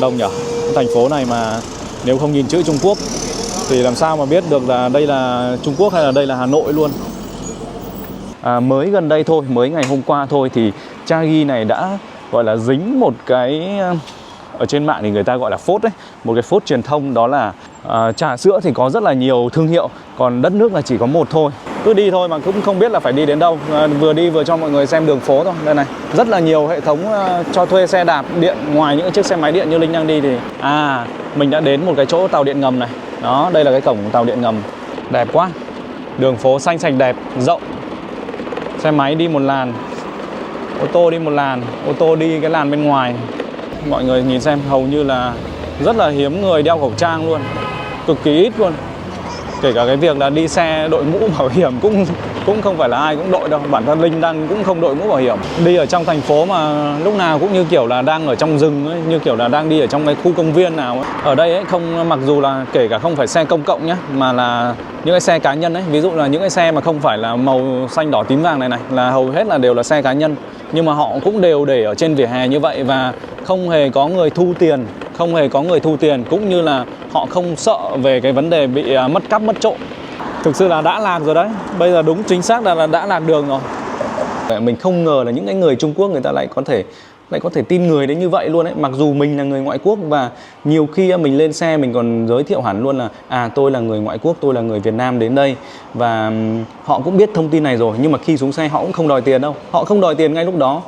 đông nhỉ. Thành phố này mà nếu không nhìn chữ Trung Quốc thì làm sao mà biết được là đây là Trung Quốc hay là đây là Hà Nội luôn. Mới gần đây thôi, mới ngày hôm qua thôi thì Changi này đã gọi là dính một cái, ở trên mạng thì người ta gọi là phốt đấy, một cái phốt truyền thông, đó là trà sữa thì có rất là nhiều thương hiệu, còn đất nước là chỉ có một thôi. Cứ đi thôi mà cũng không biết là phải đi đến đâu. Vừa đi vừa cho mọi người xem đường phố thôi. Đây này, rất là nhiều hệ thống cho thuê xe đạp điện. Ngoài những chiếc xe máy điện như Linh đang đi thì mình đã đến một cái chỗ tàu điện ngầm này. Đó, đây là cái cổng tàu điện ngầm. Đẹp quá. Đường phố xanh sạch đẹp, rộng. Xe máy đi một làn, ô tô đi một làn, ô tô đi cái làn bên ngoài. Mọi người nhìn xem, hầu như là rất là hiếm người đeo khẩu trang luôn, cực kỳ ít luôn. Kể cả cái việc là đi xe đội mũ bảo hiểm cũng không phải là ai cũng đội đâu. Bản thân Linh cũng không đội mũ bảo hiểm. Đi ở trong thành phố mà lúc nào cũng như kiểu là đang ở trong rừng ấy, như kiểu là đang đi ở trong cái khu công viên nào ấy. Ở đây ấy, không, mặc dù là kể cả không phải xe công cộng nhé, mà là những cái xe cá nhân ấy. Ví dụ là những cái xe mà không phải là màu xanh đỏ tím vàng này là hầu hết là đều là xe cá nhân. Nhưng mà họ cũng đều để ở trên vỉa hè như vậy và không hề có người thu tiền, cũng như là họ không sợ về cái vấn đề bị mất cắp mất trộm. Thực sự là đã lạc rồi đấy. Bây giờ đúng chính xác là đã lạc đường rồi. Mình không ngờ là những cái người Trung Quốc người ta lại có thể tin người đến như vậy luôn ấy. Mặc dù mình là người ngoại quốc và nhiều khi mình lên xe mình còn giới thiệu hẳn luôn là tôi là người ngoại quốc, tôi là người Việt Nam đến đây. Và họ cũng biết thông tin này rồi, nhưng mà khi xuống xe họ cũng không đòi tiền đâu. Họ không đòi tiền ngay lúc đó.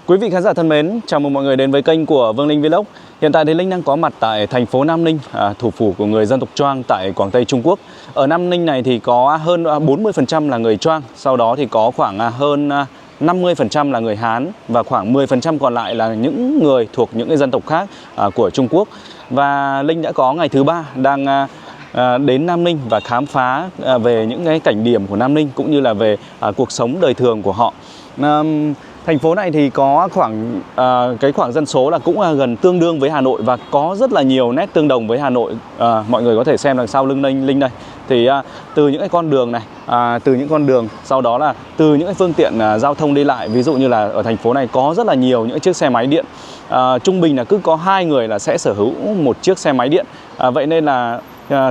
Quý vị khán giả thân mến, chào mừng mọi người đến với kênh của Vương Linh Vlog. Hiện tại thì Linh đang có mặt tại thành phố Nam Ninh, thủ phủ của người dân tộc Choang tại Quảng Tây Trung Quốc. Ở Nam Ninh này thì có hơn 40% là người Choang, sau đó thì có khoảng hơn 50% là người Hán và khoảng 10% còn lại là những người thuộc những cái dân tộc khác của Trung Quốc. Và Linh đã có ngày thứ 3 đang đến Nam Ninh và khám phá về những cái cảnh điểm của Nam Ninh cũng như là về cuộc sống đời thường của họ. Thành phố này thì có khoảng cái khoảng dân số là cũng gần tương đương với Hà Nội và có rất là nhiều nét tương đồng với Hà Nội. Mọi người có thể xem đằng sau lưng Linh đây. Thì từ những cái con đường này, từ những con đường, sau đó là từ những cái phương tiện giao thông đi lại. Ví dụ như là ở thành phố này có rất là nhiều những chiếc xe máy điện. Trung bình là cứ có 2 người là sẽ sở hữu một chiếc xe máy điện. Vậy nên là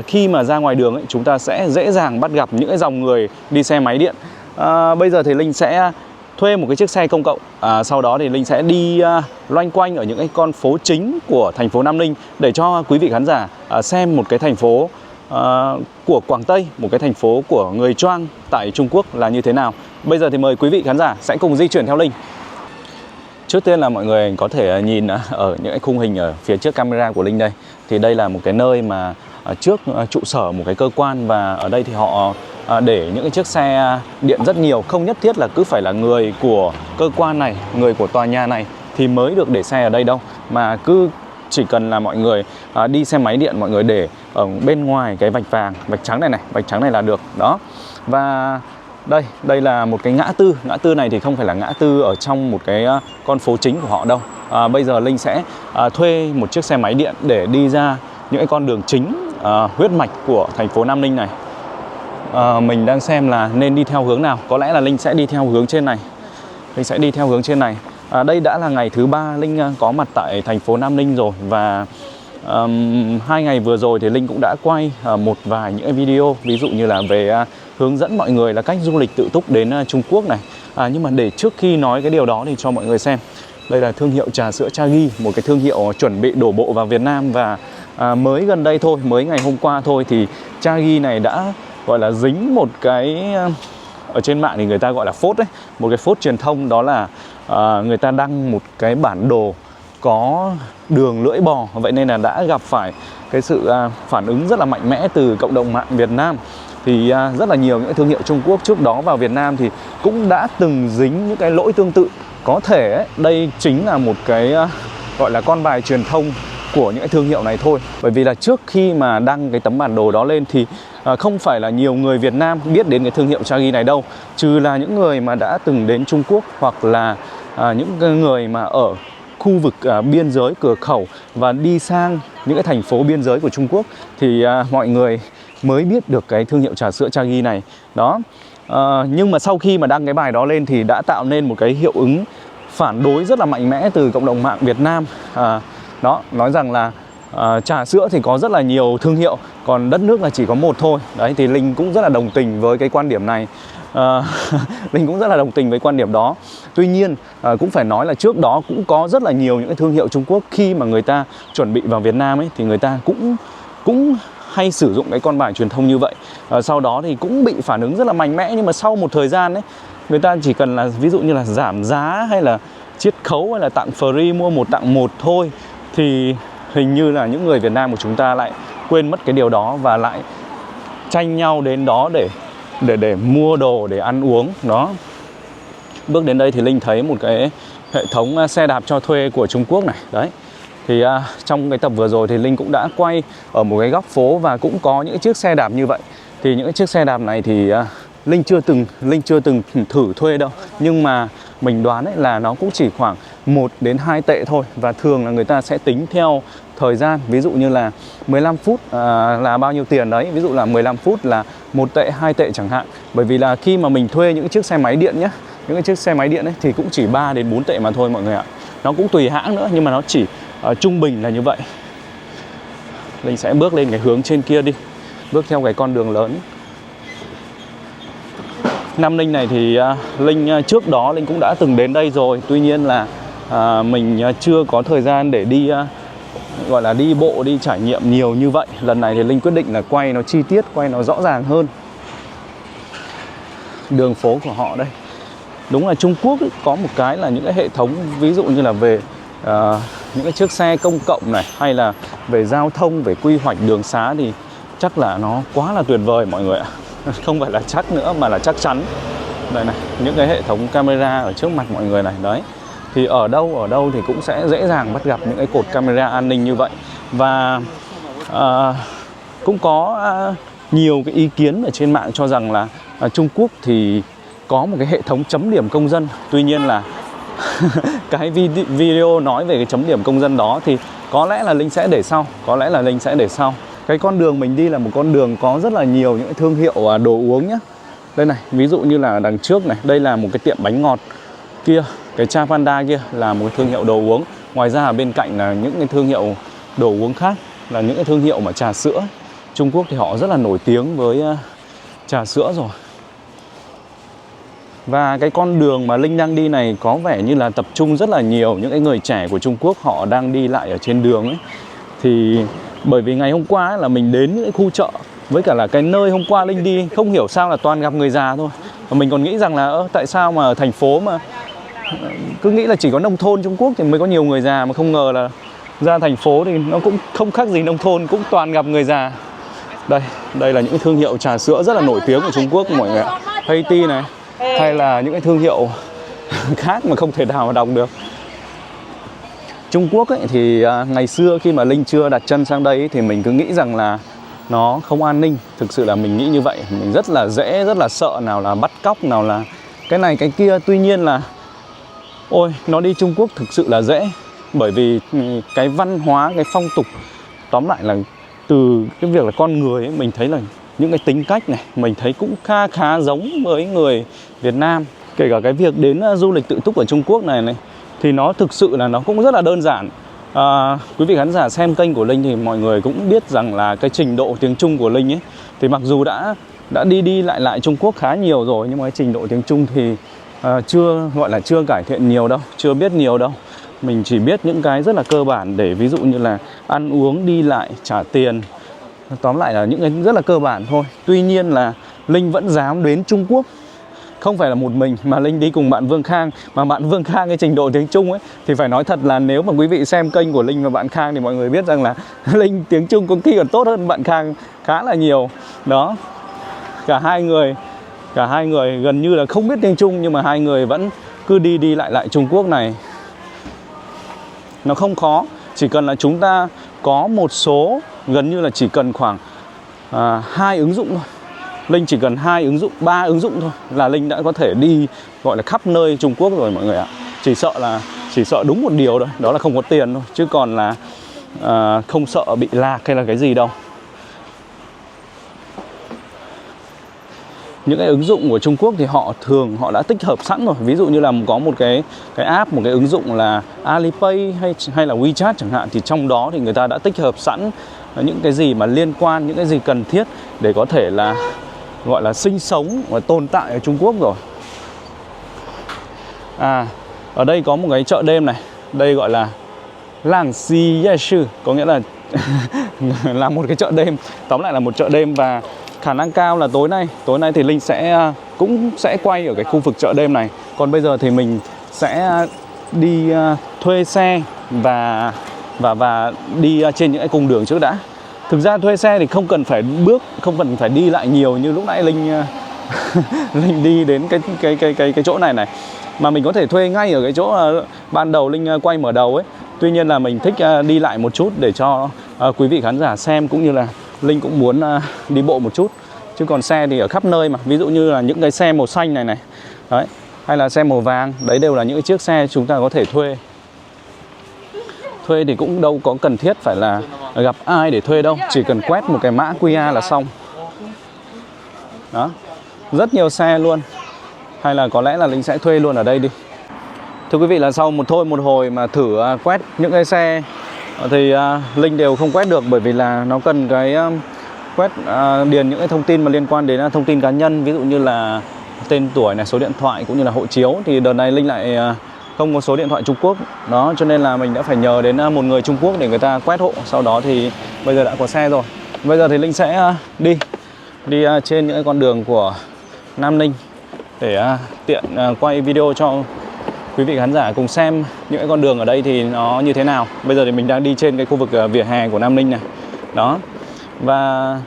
khi mà ra ngoài đường ấy, chúng ta sẽ dễ dàng bắt gặp những cái dòng người đi xe máy điện. Bây giờ thì Linh sẽ thuê một cái chiếc xe công cộng, sau đó thì Linh sẽ đi loanh quanh ở những cái con phố chính của thành phố Nam Ninh để cho quý vị khán giả xem một cái thành phố của Quảng Tây, một cái thành phố của người Choang tại Trung Quốc là như thế nào. Bây giờ thì mời quý vị khán giả sẽ cùng di chuyển theo Linh. Trước tiên là mọi người có thể nhìn ở những cái khung hình ở phía trước camera của Linh đây. Thì đây là một cái nơi mà trước trụ sở một cái cơ quan, và ở đây thì họ để những cái chiếc xe điện rất nhiều. Không nhất thiết là cứ phải là người của cơ quan này, người của tòa nhà này thì mới được để xe ở đây đâu, mà cứ chỉ cần là mọi người đi xe máy điện, mọi người để ở bên ngoài cái vạch vàng, vạch trắng này vạch trắng này là được đó. Và đây là một cái ngã tư này thì không phải là ngã tư ở trong một cái con phố chính của họ đâu. Bây giờ Linh sẽ thuê một chiếc xe máy điện để đi ra những cái con đường chính huyết mạch của thành phố Nam Ninh này. Mình đang xem là nên đi theo hướng nào. Có lẽ là Linh sẽ đi theo hướng trên này. Đây đã là ngày thứ 3 Linh có mặt tại thành phố Nam Ninh rồi. Và 2 ngày vừa rồi thì Linh cũng đã quay một vài những video, ví dụ như là về hướng dẫn mọi người là cách du lịch tự túc đến Trung Quốc này. Nhưng mà để trước khi nói cái điều đó thì cho mọi người xem. Đây là thương hiệu trà sữa Changi, một cái thương hiệu chuẩn bị đổ bộ vào Việt Nam. Và mới gần đây thôi, mới ngày hôm qua thôi thì Changi này đã gọi là dính một cái, ở trên mạng thì người ta gọi là phốt đấy, một cái phốt truyền thông, đó là người ta đăng một cái bản đồ có đường lưỡi bò. Vậy nên là đã gặp phải cái sự phản ứng rất là mạnh mẽ từ cộng đồng mạng Việt Nam. Thì rất là nhiều những thương hiệu Trung Quốc trước đó vào Việt Nam thì cũng đã từng dính những cái lỗi tương tự. Có thể ấy, đây chính là một cái gọi là con bài truyền thông của những cái thương hiệu này thôi. Bởi vì là trước khi mà đăng cái tấm bản đồ đó lên thì không phải là nhiều người Việt Nam biết đến cái thương hiệu Changi này đâu, trừ là những người mà đã từng đến Trung Quốc, hoặc là những người mà ở khu vực biên giới cửa khẩu và đi sang những cái thành phố biên giới của Trung Quốc thì mọi người mới biết được cái thương hiệu trà sữa Changi này đó. Nhưng mà sau khi mà đăng cái bài đó lên thì đã tạo nên một cái hiệu ứng phản đối rất là mạnh mẽ từ cộng đồng mạng Việt Nam. Đó, nói rằng là trà sữa thì có rất là nhiều thương hiệu, còn đất nước là chỉ có một thôi. Đấy, thì Linh cũng rất là đồng tình với cái quan điểm này. Linh cũng rất là đồng tình với quan điểm đó. Tuy nhiên cũng phải nói là trước đó cũng có rất là nhiều những cái thương hiệu Trung Quốc khi mà người ta chuẩn bị vào Việt Nam ấy, thì người ta cũng hay sử dụng cái con bài truyền thông như vậy. Sau đó thì cũng bị phản ứng rất là mạnh mẽ, nhưng mà sau một thời gian ấy, người ta chỉ cần là ví dụ như là giảm giá hay là chiết khấu hay là tặng free, mua một tặng một thôi, thì hình như là những người Việt Nam của chúng ta lại quên mất cái điều đó và lại tranh nhau đến đó để mua đồ, để ăn uống. Đó. Bước đến đây thì Linh thấy một cái hệ thống xe đạp cho thuê của Trung Quốc này. Đấy. Thì trong cái tập vừa rồi thì Linh cũng đã quay ở một cái góc phố và cũng có những chiếc xe đạp như vậy. Thì những chiếc xe đạp này thì Linh chưa từng thử thuê đâu, nhưng mà mình đoán ấy là nó cũng chỉ khoảng 1 đến 2 tệ thôi. Và thường là người ta sẽ tính theo thời gian. Ví dụ như là 15 phút là bao nhiêu tiền đấy. Ví dụ là 15 phút là 1 tệ, 2 tệ chẳng hạn. Bởi vì là khi mà mình thuê những chiếc xe máy điện nhé, những cái chiếc xe máy điện ấy thì cũng chỉ 3 đến 4 tệ mà thôi mọi người ạ. Nó cũng tùy hãng nữa, nhưng mà nó chỉ trung bình là như vậy. Linh sẽ bước lên cái hướng trên kia đi, bước theo cái con đường lớn. Nam Ninh này thì Linh trước đó Linh cũng đã từng đến đây rồi. Tuy nhiên là mình chưa có thời gian để đi gọi là đi bộ, đi trải nghiệm nhiều như vậy. Lần này thì Linh quyết định là quay nó chi tiết, quay nó rõ ràng hơn. Đường phố của họ đây. Đúng là Trung Quốc ấy, có một cái là những cái hệ thống, ví dụ như là về những cái chiếc xe công cộng này, hay là về giao thông, về quy hoạch đường xá thì chắc là nó quá là tuyệt vời mọi người ạ. Không phải là chắc nữa mà là chắc chắn. Đây này, những cái hệ thống camera ở trước mặt mọi người này. Đấy. Thì ở đâu thì cũng sẽ dễ dàng bắt gặp những cái cột camera an ninh như vậy. Và cũng có nhiều cái ý kiến ở trên mạng cho rằng là Trung Quốc thì có một cái hệ thống chấm điểm công dân. Tuy nhiên là cái video nói về cái chấm điểm công dân đó thì có lẽ là Linh sẽ để sau. Cái con đường mình đi là một con đường có rất là nhiều những thương hiệu đồ uống nhé. Đây này, ví dụ như là đằng trước này, đây là một cái tiệm bánh ngọt kia, cái Cha Panda kia là một cái thương hiệu đồ uống. Ngoài ra ở bên cạnh là những cái thương hiệu đồ uống khác, là những cái thương hiệu mà trà sữa. Trung Quốc thì họ rất là nổi tiếng với trà sữa rồi. Và cái con đường mà Linh đang đi này có vẻ như là tập trung rất là nhiều những cái người trẻ của Trung Quốc họ đang đi lại ở trên đường ấy. Thì bởi vì ngày hôm qua ấy, là mình đến những cái khu chợ, với cả là cái nơi hôm qua Linh đi không hiểu sao là toàn gặp người già thôi. Và mình còn nghĩ rằng là tại sao mà ở thành phố mà cứ nghĩ là chỉ có nông thôn Trung Quốc thì mới có nhiều người già, mà không ngờ là ra thành phố thì nó cũng không khác gì nông thôn, cũng toàn gặp người già. Đây là những thương hiệu trà sữa rất là nổi tiếng của Trung Quốc mọi người ạ. Haiti này, hay là những cái thương hiệu khác mà không thể nào mà đọc được. Trung Quốc ấy, thì ngày xưa khi mà Linh chưa đặt chân sang đây ấy, thì mình cứ nghĩ rằng là nó không an ninh. Thực sự là mình nghĩ như vậy. Mình rất là sợ, nào là bắt cóc, nào là cái này cái kia. Tuy nhiên là nó đi Trung Quốc thực sự là dễ. Bởi vì cái văn hóa, cái phong tục, tóm lại là từ cái việc là con người ấy, mình thấy là những cái tính cách này mình thấy cũng khá giống với người Việt Nam. Kể cả cái việc đến du lịch tự túc ở Trung Quốc này thì nó thực sự là nó cũng rất là đơn giản. Quý vị khán giả xem kênh của Linh thì mọi người cũng biết rằng là cái trình độ tiếng Trung của Linh ấy, thì mặc dù đã đi lại Trung Quốc khá nhiều rồi, nhưng mà cái trình độ tiếng Trung thì chưa cải thiện nhiều đâu, chưa biết nhiều đâu. Mình chỉ biết những cái rất là cơ bản, để ví dụ như là ăn uống, đi lại, trả tiền. Tóm lại là những cái rất là cơ bản thôi. Tuy nhiên là Linh vẫn dám đến Trung Quốc. Không phải là một mình mà Linh đi cùng bạn Vương Khang. Mà bạn Vương Khang cái trình độ tiếng Trung ấy thì phải nói thật là nếu mà quý vị xem kênh của Linh và bạn Khang thì mọi người biết rằng là Linh tiếng Trung có khi còn tốt hơn bạn Khang khá là nhiều. Đó. Cả hai người gần như là không biết tiếng Trung, nhưng mà hai người vẫn cứ đi lại Trung Quốc này. Nó không khó, chỉ cần là chúng ta có một số, gần như là chỉ cần khoảng 2 ứng dụng thôi. Linh chỉ cần 2 ứng dụng, 3 ứng dụng thôi là Linh đã có thể đi gọi là khắp nơi Trung Quốc rồi mọi người ạ. Chỉ sợ đúng một điều thôi, đó là không có tiền thôi, chứ còn là không sợ bị lạc hay là cái gì đâu. những cái ứng dụng của Trung Quốc thì họ thường đã tích hợp sẵn rồi. Ví dụ như là có một cái app, một cái ứng dụng là Alipay hay là WeChat chẳng hạn, thì trong đó thì người ta đã tích hợp sẵn những cái gì mà liên quan, những cái gì cần thiết để có thể là gọi là sinh sống và tồn tại ở Trung Quốc rồi. Ở đây có một cái chợ đêm này, đây gọi là Làng Xi Ye Sư, có nghĩa là là một cái chợ đêm, tóm lại là một chợ đêm. Và khả năng cao là tối nay thì Linh cũng sẽ quay ở cái khu vực chợ đêm này. Còn bây giờ thì mình sẽ đi thuê xe và đi trên những cái cung đường trước đã. Thực ra thuê xe thì không cần phải đi lại nhiều như lúc nãy Linh Linh đi đến cái chỗ này, mà mình có thể thuê ngay ở cái chỗ ban đầu Linh quay mở đầu ấy. Tuy nhiên là mình thích đi lại một chút để cho quý vị khán giả xem, cũng như là Linh cũng muốn đi bộ một chút. Chứ còn xe thì ở khắp nơi mà. Ví dụ như là những cái xe màu xanh này đấy, hay là xe màu vàng, đấy đều là những chiếc xe chúng ta có thể thuê. Thuê thì cũng đâu có cần thiết phải là gặp ai để thuê đâu, chỉ cần quét một cái mã QR là xong. Đó, rất nhiều xe luôn. Hay là có lẽ là Linh sẽ thuê luôn ở đây đi. Thưa quý vị, là sau một hồi mà thử quét những cái xe thì Linh đều không quét được, bởi vì là nó cần cái quét điền những cái thông tin mà liên quan đến thông tin cá nhân, ví dụ như là tên tuổi này, số điện thoại cũng như là hộ chiếu. Thì đợt này Linh lại không có số điện thoại Trung Quốc đó, cho nên là mình đã phải nhờ đến một người Trung Quốc để người ta quét hộ. Sau đó thì bây giờ đã có xe rồi. Bây giờ thì Linh sẽ đi trên những cái con đường của Nam Ninh để tiện quay video cho quý vị khán giả cùng xem những cái con đường ở đây thì nó như thế nào. Bây giờ thì mình đang đi trên cái khu vực vỉa hè của Nam Ninh này. Đó. Và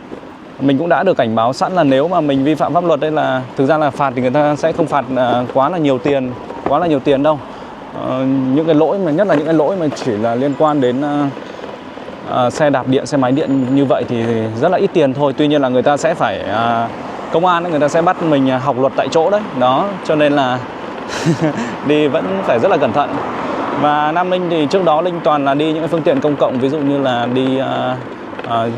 mình cũng đã được cảnh báo sẵn là nếu mà mình vi phạm pháp luật, đây là thực ra là phạt thì người ta sẽ không phạt quá là nhiều tiền đâu. Những cái lỗi mà nhất là những cái lỗi mà chỉ là liên quan đến xe đạp điện, xe máy điện như vậy thì rất là ít tiền thôi. Tuy nhiên là người ta sẽ phải công an người ta sẽ bắt mình học luật tại chỗ đấy. Đó, cho nên là đi vẫn phải rất là cẩn thận. Và Nam Ninh thì trước đó Linh toàn là đi những phương tiện công cộng, ví dụ như là đi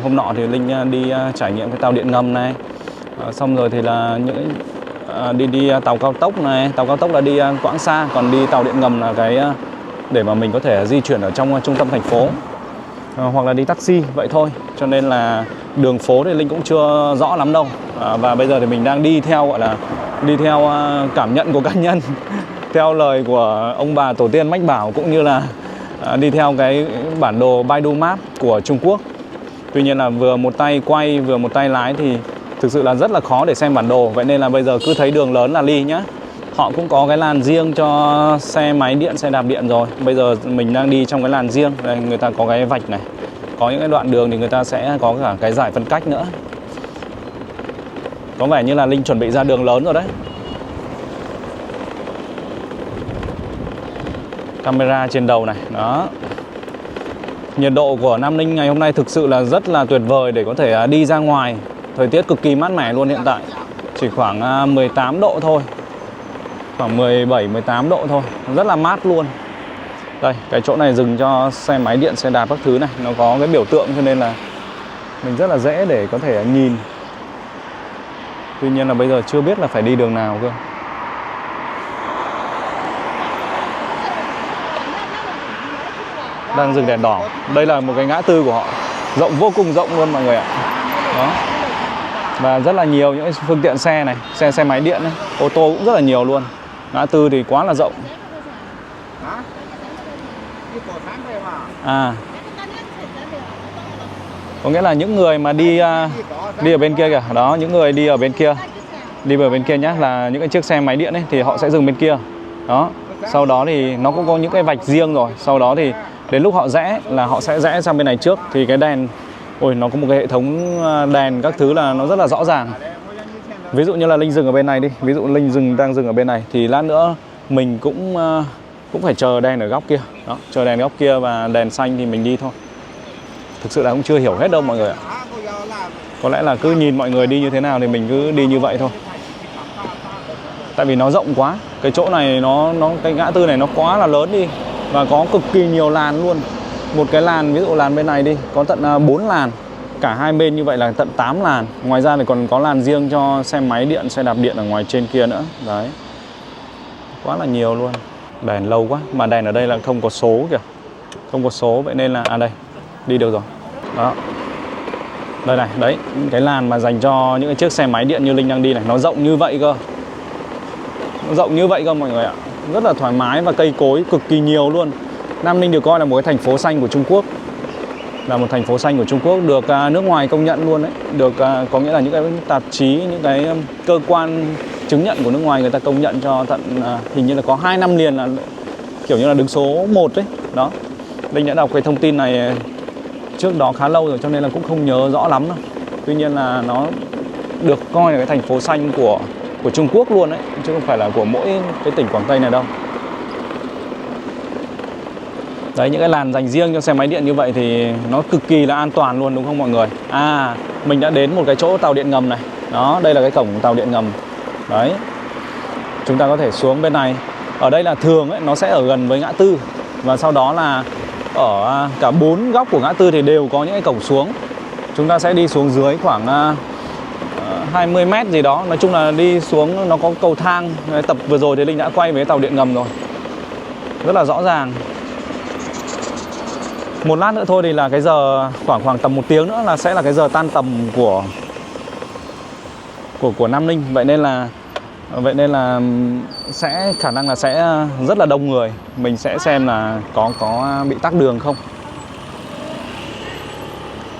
hôm nọ thì Linh đi trải nghiệm cái tàu điện ngầm này, xong rồi thì là những đi tàu cao tốc này. Tàu cao tốc là đi quãng xa, còn đi tàu điện ngầm là cái để mà mình có thể di chuyển ở trong trung tâm thành phố, hoặc là đi taxi vậy thôi. Cho nên là đường phố thì Linh cũng chưa rõ lắm đâu. Và bây giờ thì mình đang đi theo gọi là đi theo cảm nhận của cá nhân theo lời của ông bà tổ tiên mách bảo, cũng như là đi theo cái bản đồ Baidu Maps của Trung Quốc. Tuy nhiên là vừa một tay quay vừa một tay lái thì thực sự là rất là khó để xem bản đồ. Vậy nên là bây giờ cứ thấy đường lớn là đi nhá. Họ cũng có cái làn riêng cho xe máy điện, xe đạp điện rồi. Bây giờ mình đang đi trong cái làn riêng. Đây, người ta có cái vạch này. Có những cái đoạn đường thì người ta sẽ có cả cái giải phân cách nữa. Có vẻ như là Linh chuẩn bị ra đường lớn rồi đấy. Camera trên đầu này. Đó. Nhiệt độ của Nam Ninh ngày hôm nay thực sự là rất là tuyệt vời để có thể đi ra ngoài. Thời tiết cực kỳ mát mẻ luôn hiện tại. Chỉ khoảng 18 độ thôi. Khoảng 17-18 độ thôi. Rất là mát luôn. Đây, cái chỗ này dừng cho xe máy điện, xe đạp các thứ này. Nó có cái biểu tượng cho nên là mình rất là dễ để có thể nhìn. Tuy nhiên là bây giờ chưa biết là phải đi đường nào cơ. Đang dừng đèn đỏ. Đây là một cái ngã tư của họ. Rộng, vô cùng rộng luôn mọi người ạ. Đó. Và rất là nhiều những phương tiện xe này, xe máy điện này, ô tô cũng rất là nhiều luôn. Ngã tư thì quá là rộng. Có nghĩa là những người mà đi ở bên kia kìa. Đó, những người đi ở bên kia. Đi ở bên kia nhá, là những cái chiếc xe máy điện ấy thì họ sẽ dừng bên kia. Đó. Sau đó thì nó cũng có những cái vạch riêng rồi. Sau đó thì đến lúc họ rẽ là họ sẽ rẽ sang bên này trước. Thì cái đèn, nó có một cái hệ thống đèn các thứ là nó rất là rõ ràng. Ví dụ như là Linh dừng ở bên này đi. Ví dụ Linh đang dừng ở bên này thì lát nữa mình cũng phải chờ đèn ở góc kia. Đó, chờ đèn góc kia và đèn xanh thì mình đi thôi. Thực sự là cũng chưa hiểu hết đâu mọi người ạ. Có lẽ là cứ nhìn mọi người đi như thế nào thì mình cứ đi như vậy thôi. Tại vì nó rộng quá. Cái chỗ này cái ngã tư này nó quá là lớn đi. Và có cực kỳ nhiều làn luôn. Một cái làn, ví dụ làn bên này đi, có tận 4 làn. cả hai bên như vậy là tận 8 làn. Ngoài ra thì còn có làn riêng cho xe máy điện, xe đạp điện ở ngoài trên kia nữa. Đấy, quá là nhiều luôn. Đèn lâu quá, mà đèn ở đây là không có số kìa. Không có số, vậy nên là, à đây, đi được rồi. Đó, đây này, đấy, cái làn mà dành cho những cái chiếc xe máy điện như Linh đang đi này, nó rộng như vậy cơ. Nó rộng như vậy cơ mọi người ạ. Rất là thoải mái và cây cối cực kỳ nhiều luôn. Nam Ninh được coi là một cái thành phố xanh của Trung Quốc. Là một thành phố xanh của Trung Quốc, được nước ngoài công nhận luôn đấy. Được, có nghĩa là những cái tạp chí, những cái cơ quan chứng nhận của nước ngoài người ta công nhận cho tận hình như là có 2 năm liền là kiểu như là đứng số 1 đấy. Đó, Linh đã đọc cái thông tin này trước đó khá lâu rồi cho nên là cũng không nhớ rõ lắm đâu. Tuy nhiên là nó được coi là cái thành phố xanh của Trung Quốc luôn đấy, chứ không phải là của mỗi cái tỉnh Quảng Tây này đâu. Đấy, những cái làn dành riêng cho xe máy điện như vậy thì nó cực kỳ là an toàn luôn, đúng không mọi người? À, mình đã đến một cái chỗ tàu điện ngầm này. Đó, đây là cái cổng tàu điện ngầm. Đấy, chúng ta có thể xuống bên này. Ở đây là thường ấy, nó sẽ ở gần với ngã tư. Và sau đó là ở cả 4 góc của ngã tư thì đều có những cái cổng xuống. Chúng ta sẽ đi xuống dưới khoảng 20 mét gì đó. Nói chung là đi xuống nó có cầu thang. Tập vừa rồi thì Linh đã quay với tàu điện ngầm rồi, rất là rõ ràng. Một lát nữa thôi thì là cái giờ khoảng tầm 1 tiếng nữa là sẽ là cái giờ tan tầm của Nam Ninh. Vậy nên là sẽ khả năng là sẽ rất là đông người. Mình sẽ xem là có bị tắc đường không.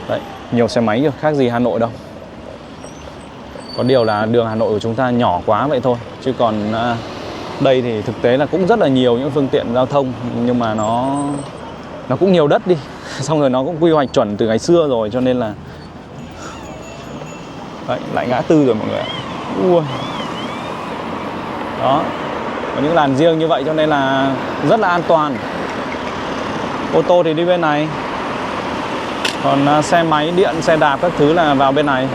Đấy, nhiều xe máy khác gì Hà Nội đâu. Có điều là đường Hà Nội của chúng ta nhỏ quá vậy thôi. Chứ còn đây thì thực tế là cũng rất là nhiều những phương tiện giao thông. Nhưng mà nó cũng nhiều đất đi. Xong rồi nó cũng quy hoạch chuẩn từ ngày xưa rồi. Cho nên là đấy, lại ngã tư rồi mọi người ạ. Ui. Đó, có những làn riêng như vậy cho nên là rất là an toàn. Ô tô thì đi bên này, còn xe máy điện, xe đạp các thứ là vào bên này.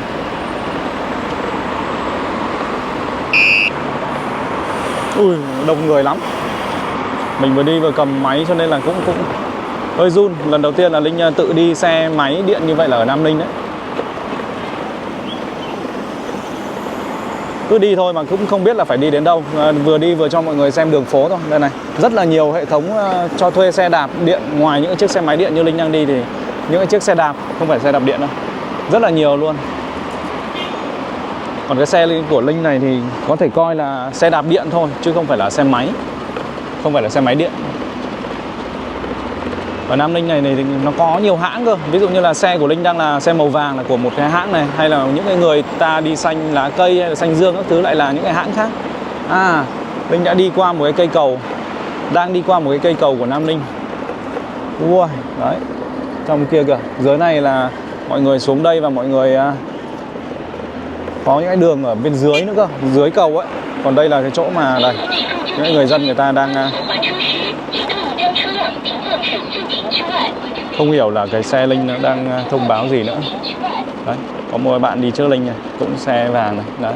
Ui, đông người lắm. Mình vừa đi vừa cầm máy cho nên là cũng hơi run. Lần đầu tiên là Linh tự đi xe máy điện như vậy là ở Nam Ninh đấy. Cứ đi thôi mà cũng không biết là phải đi đến đâu. Vừa đi vừa cho mọi người xem đường phố thôi. Đây này, rất là nhiều hệ thống cho thuê xe đạp điện. Ngoài những chiếc xe máy điện như Linh đang đi thì những cái chiếc xe đạp, không phải xe đạp điện đâu, rất là nhiều luôn. Còn cái xe của Linh này thì có thể coi là xe đạp điện thôi, chứ không phải là xe máy. Không phải là xe máy điện. Ở Nam Ninh này thì nó có nhiều hãng cơ. Ví dụ như là xe của Linh đang là xe màu vàng là của một cái hãng này. Hay là những cái người ta đi xanh lá cây hay là xanh dương các thứ lại là những cái hãng khác. À, Linh đã đi qua một cái cây cầu. Đang đi qua một cái cây cầu của Nam Ninh. Ui, đấy, trong kia kìa. Dưới này là mọi người xuống đây và mọi người có những cái đường ở bên dưới nữa cơ, dưới cầu ấy. Còn đây là cái chỗ mà đây, những người dân người ta đang không hiểu là cái xe Linh nó đang thông báo gì nữa. Đấy, có một bạn đi trước Linh này, cũng xe vàng này. Đấy,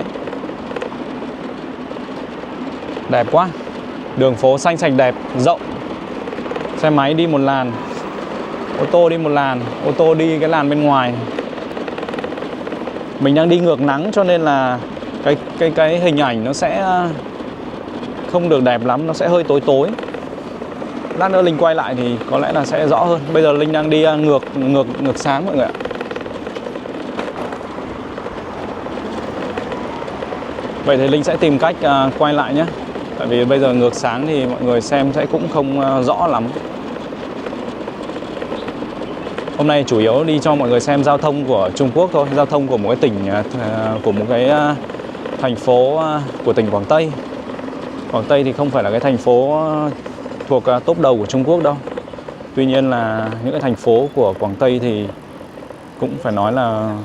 đẹp quá. Đường phố xanh sạch đẹp, rộng. Xe máy đi một làn, ô tô đi một làn, ô tô đi cái làn bên ngoài. Mình đang đi ngược nắng cho nên là cái hình ảnh nó sẽ không được đẹp lắm, nó sẽ hơi tối tối. Lát nữa Linh quay lại thì có lẽ là sẽ rõ hơn. Bây giờ Linh đang đi ngược sáng mọi người ạ. Vậy thì Linh sẽ tìm cách quay lại nhé. Tại vì bây giờ ngược sáng thì mọi người xem sẽ cũng không rõ lắm. Hôm nay chủ yếu đi cho mọi người xem giao thông của Trung Quốc thôi. Giao thông của một cái tỉnh, của một cái thành phố của tỉnh Quảng Tây. Quảng Tây thì không phải là cái thành phố thuộc top đầu của Trung Quốc đâu. Tuy nhiên là những cái thành phố của Quảng Tây thì cũng phải nói là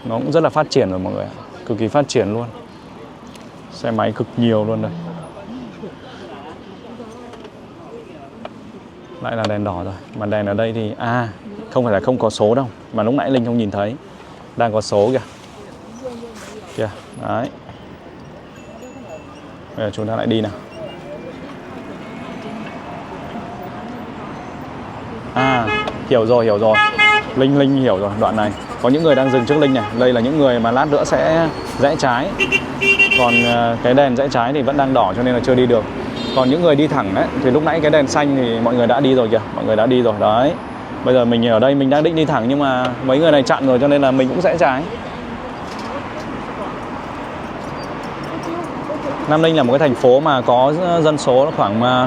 nó cũng rất là phát triển rồi mọi người ạ. Cực kỳ phát triển luôn. Xe máy cực nhiều luôn đây. Lại là đèn đỏ rồi. Mà đèn ở đây thì không phải là không có số đâu, mà lúc nãy Linh không nhìn thấy. Đang có số kìa. Kìa, đấy. Bây giờ chúng ta lại đi nào. Hiểu rồi. Linh hiểu rồi đoạn này. có những người đang dừng trước Linh này. Đây là những người mà lát nữa sẽ rẽ trái. Còn cái đèn rẽ trái thì vẫn đang đỏ cho nên là chưa đi được. Còn những người đi thẳng ấy, thì lúc nãy cái đèn xanh thì mọi người đã đi rồi kìa. Mọi người đã đi rồi đấy. Bây giờ mình ở đây mình đang định đi thẳng nhưng mà mấy người này chặn rồi cho nên là mình cũng rẽ trái. Nam Ninh là một cái thành phố mà có dân số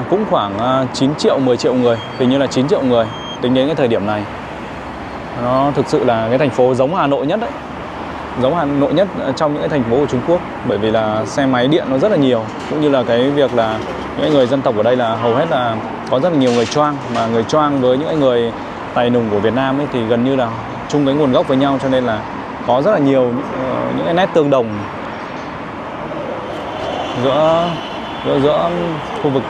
cũng khoảng 9 triệu, 10 triệu người. Hình như là 9 triệu người tính đến cái thời điểm này. Nó thực sự là cái thành phố giống Hà Nội nhất đấy. Giống Hà Nội nhất trong những cái thành phố của Trung Quốc. Bởi vì là xe máy điện nó rất là nhiều. Cũng như là cái việc là những người dân tộc ở đây là hầu hết là có rất là nhiều người Choang. Mà người Choang với những người Tài Nùng của Việt Nam ấy thì gần như là chung cái nguồn gốc với nhau. Cho nên là có rất là nhiều những cái nét tương đồng giữa khu vực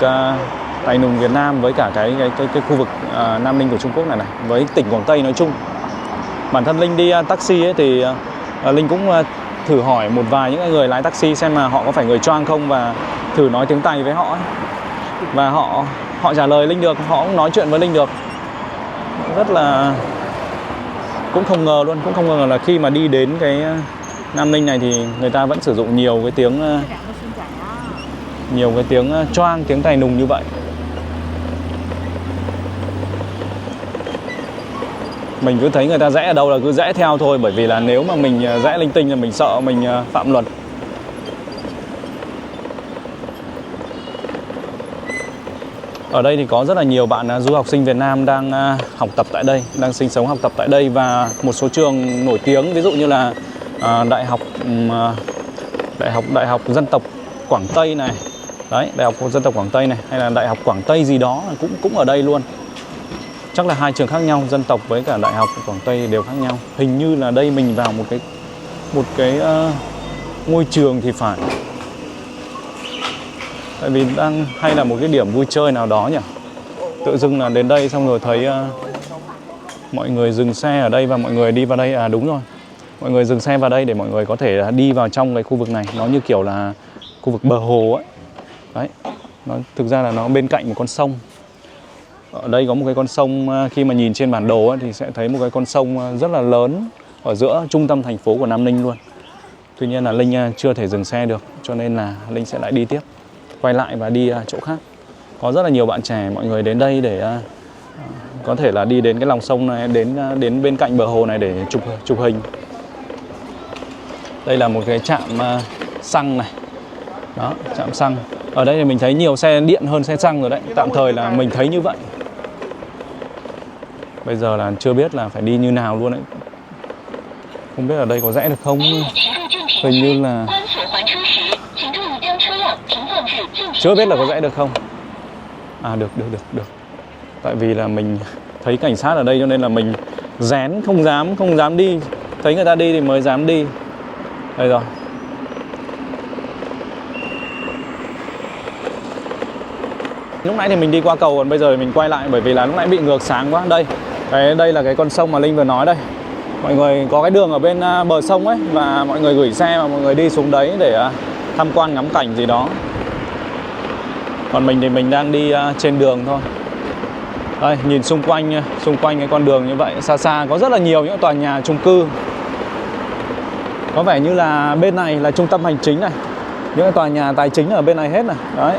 Tài Nùng Việt Nam với cả cái khu vực Nam Ninh của Trung Quốc này, với tỉnh Quảng Tây nói chung. Bản thân Linh đi taxi ấy thì Linh cũng thử hỏi một vài những người lái taxi xem mà họ có phải người Choang không, và thử nói tiếng Tày với họ ấy. Và họ trả lời Linh được, họ cũng nói chuyện với Linh được. Rất là cũng không ngờ luôn, cũng không ngờ là khi mà đi đến cái Nam Ninh này thì người ta vẫn sử dụng nhiều cái tiếng Choang, tiếng Tài Nùng như vậy. Mình cứ thấy người ta rẽ ở đâu là cứ rẽ theo thôi, bởi vì là nếu mà mình rẽ linh tinh là mình sợ mình phạm luật. Ở đây thì có rất là nhiều bạn du học sinh Việt Nam đang học tập tại đây, đang sinh sống học tập tại đây, và một số trường nổi tiếng ví dụ như là Đại học Dân tộc Quảng Tây này. Đấy, Đại học Dân tộc Quảng Tây này, hay là Đại học Quảng Tây gì đó cũng ở đây luôn. Chắc là hai trường khác nhau, Dân tộc với cả Đại học Quảng Tây đều khác nhau. Hình như là đây mình vào một cái ngôi trường thì phải. Tại vì hay là một cái điểm vui chơi nào đó nhỉ. Tự dưng là đến đây xong rồi thấy mọi người dừng xe ở đây và mọi người đi vào đây. À đúng rồi, mọi người dừng xe vào đây để mọi người có thể đi vào trong cái khu vực này. Nó như kiểu là khu vực bờ hồ ấy. Đấy, thực ra là nó bên cạnh một con sông. Ở đây có một cái con sông, khi mà nhìn trên bản đồ ấy, thì sẽ thấy một cái con sông rất là lớn ở giữa trung tâm thành phố của Nam Ninh luôn. Tuy nhiên là Linh chưa thể dừng xe được, cho nên là Linh sẽ lại đi tiếp, quay lại và đi chỗ khác. Có rất là nhiều bạn trẻ, mọi người đến đây để có thể là đi đến cái lòng sông này, đến bên cạnh bờ hồ này để chụp hình. Đây là một cái trạm xăng này. Đó, trạm xăng. Ở đây thì mình thấy nhiều xe điện hơn xe xăng rồi đấy. Tạm thời là mình thấy như vậy. Bây giờ là chưa biết là phải đi như nào luôn đấy. Không biết ở đây có rẽ được không. Hình như là chưa biết là có rẽ được không. À được. Tại vì là mình thấy cảnh sát ở đây cho nên là mình rén, không dám đi. Thấy người ta đi thì mới dám đi. Đây rồi. Lúc nãy thì mình đi qua cầu, còn bây giờ thì mình quay lại bởi vì là lúc nãy bị ngược sáng quá. Đây là cái con sông mà Linh vừa nói đây. Mọi người có cái đường ở bên bờ sông ấy, và mọi người gửi xe và mọi người đi xuống đấy để tham quan ngắm cảnh gì đó. Còn mình thì mình đang đi trên đường thôi. Đây, nhìn xung quanh cái con đường như vậy, xa xa có rất là nhiều những tòa nhà chung cư. Có vẻ như là bên này là trung tâm hành chính này. Những cái tòa nhà tài chính ở bên này hết này. Đấy.